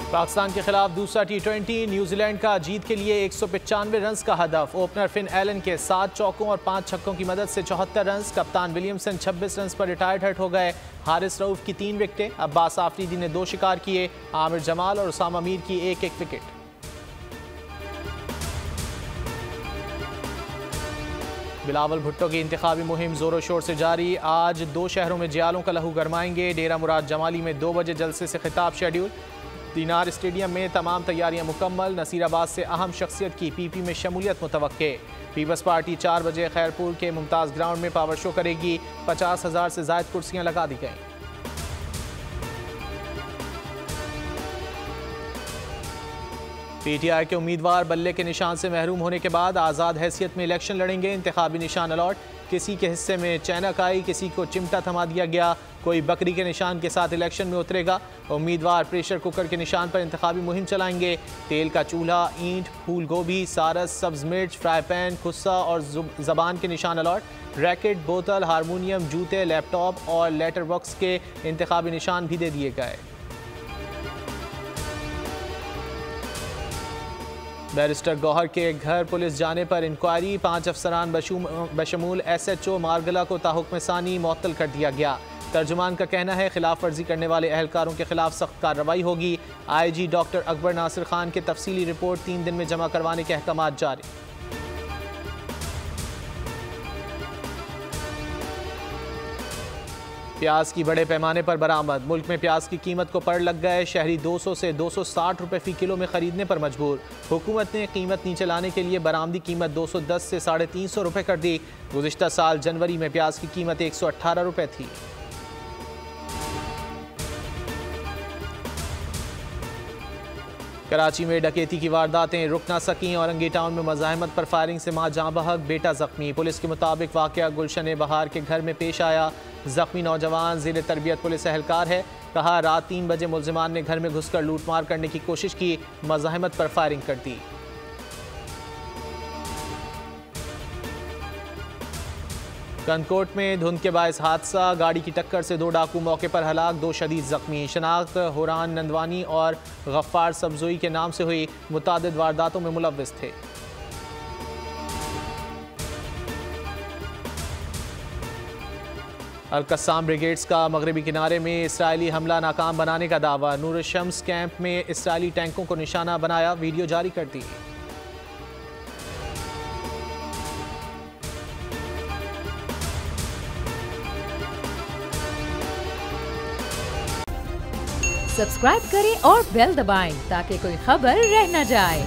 पाकिस्तान के खिलाफ दूसरा T20 न्यूजीलैंड का जीत के लिए 195 रन का हदफ। ओपनर फिन एलन के 7 चौकों और 5 छक्कों की मदद से 74 रन। कप्तान विलियमसन 26 रन पर रिटायर्ड हर्ट हो गए। हारिस रऊफ की 3 विकेटें। अब्बास आफरीदी ने 2 शिकार किए। आमिर जमाल और उसामा मीर की 1-1 विकेट। बिलावल भुट्टो की इंतखाबी मुहिम जोरों शोर से जारी। आज 2 शहरों में जियालों का लहू गरमाएंगे। डेरा मुराद जमाली में 2 बजे जलसे से खिताब शेड्यूल। दीनार स्टेडियम में तमाम तैयारियां मुकम्मल। नसीराबाद से अहम शख्सियत की पीपी में शमूलियत मुतवक्के। पीपल्स पार्टी 4 बजे खैरपुर के मुमताज़ ग्राउंड में पावर शो करेगी। 50,000 से ज़ायद कुर्सियां लगा दी गईं। PTI के उम्मीदवार बल्ले के निशान से महरूम होने के बाद आज़ाद हैसियत में इलेक्शन लड़ेंगे। इंतखाबी निशान अलॉट। किसी के हिस्से में चैनक आई, किसी को चिमटा थमा दिया गया। कोई बकरी के निशान के साथ इलेक्शन में उतरेगा। उम्मीदवार प्रेशर कुकर के निशान पर इंतखाबी मुहिम चलाएंगे। तेल का चूल्हा, ईंट, फूल गोभी, सारस, सब्ज मिर्च, फ्राई पैन, खुस्सा और ज़बान के निशान अलॉट। रैकेट, बोतल, हारमोनियम, जूते, लैपटॉप और लेटर बॉक्स के इंतखाबी निशान भी दे दिए गए। बैरिस्टर गौहर के घर पुलिस जाने पर इंक्वायरी। 5 अफसरान बशमूल SHO मारगला को ताहुक्म सानी मुअत्तल कर दिया गया। तर्जुमान का कहना है खिलाफ वर्जी करने वाले एहलकारों के खिलाफ सख्त कार्रवाई होगी। IG डॉक्टर अकबर नासिर खान के तफसीली रिपोर्ट 3 दिन में जमा करवाने के अहकाम जारी। प्याज की बड़े पैमाने पर बरामद। मुल्क में प्याज की कीमत को पड़ लग गए। शहरी 200 से 260 रुपए फी किलो में खरीदने पर मजबूर। हुकूमत ने कीमत नीचे लाने के लिए बरामदी कीमत 210 से 350 रुपए कर दी। गुज़िश्ता साल जनवरी में प्याज की कीमत 118 रुपए थी। कराची में डकैती की वारदातें रुक ना सकीं। औरंगी टाउन में मज़ाहमत पर फायरिंग से मां जाँ बहक, बेटा जख्मी। पुलिस के मुताबिक वाक़या गुलशन बहार के घर में पेश आया। जख्मी नौजवान ज़ेर तरबियत पुलिस एहलकार है। कहा रात 3 बजे मुल्ज़िमान ने घर में घुसकर लूटमार करने की कोशिश की। मज़ाहमत पर फायरिंग कर दी। कनकोट में धुंध के बायस हादसा। गाड़ी की टक्कर से 2 डाकू मौके पर हलाक, 2 शदीद जख्मी। शनाख्त हुरान नंदवानी और गफ्फार सब्जोई के नाम से हुई। मुतादिद वारदातों में मुलव्विस थे। अल-कस्साम ब्रिगेड्स का मगरबी किनारे में इसराइली हमला नाकाम बनाने का दावा। नूर शम्स कैंप में इसराइली टैंकों को निशाना बनाया। वीडियो जारी कर दी। सब्सक्राइब करें और बेल दबाएं ताकि कोई खबर रह न जाए।